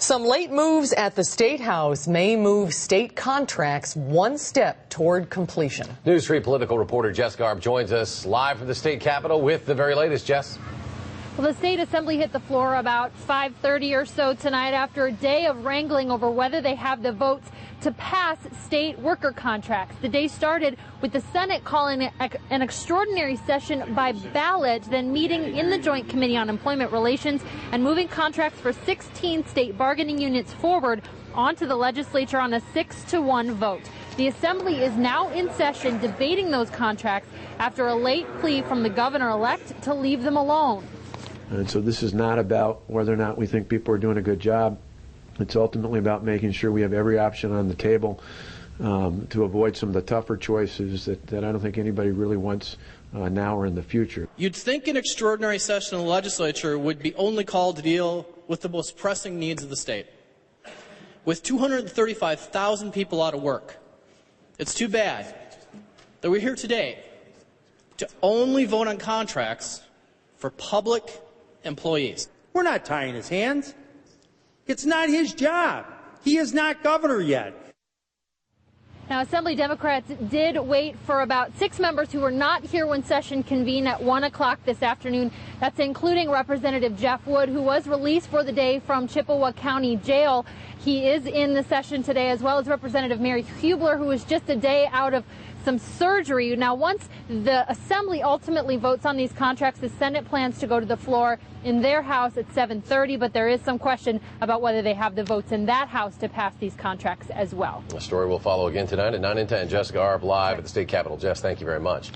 Some late moves at the State House may move state contracts one step toward completion. News 3 political reporter Jess Garb joins us live from the state capitol with the very latest. Jess. Well, the state assembly hit the floor about 5:30 or so tonight after a day of wrangling over whether they have the votes to pass state worker contracts. The day started with the Senate calling it an extraordinary session by ballot, then meeting in the Joint Committee on Employment Relations and moving contracts for 16 state bargaining units forward onto the legislature on a 6-1 vote. The assembly is now in session debating those contracts after a late plea from the governor-elect to leave them alone. And so this is not about whether or not we think people are doing a good job. It's ultimately about making sure we have every option on the table to avoid some of the tougher choices that I don't think anybody really wants now or in the future. You'd think an extraordinary session of the legislature would be only called to deal with the most pressing needs of the state. With 235,000 people out of work, it's too bad that we're here today to only vote on contracts for public employees. We're not tying his hands. It's not his job. He is not governor yet. Now, Assembly Democrats did wait for about 6 members who were not here when session convened at 1 o'clock this afternoon. That's including Representative Jeff Wood, who was released for the day from Chippewa County Jail. He is in the session today, as well as Representative Mary Hubler, who was just a day out of some surgery. Now, once the Assembly ultimately votes on these contracts, the Senate plans to go to the floor in their House at 7:30, but there is some question about whether they have the votes in that House to pass these contracts as well. The story will follow again tonight at 9 and 10. Jess Garb live at the state capitol. Jess, thank you very much.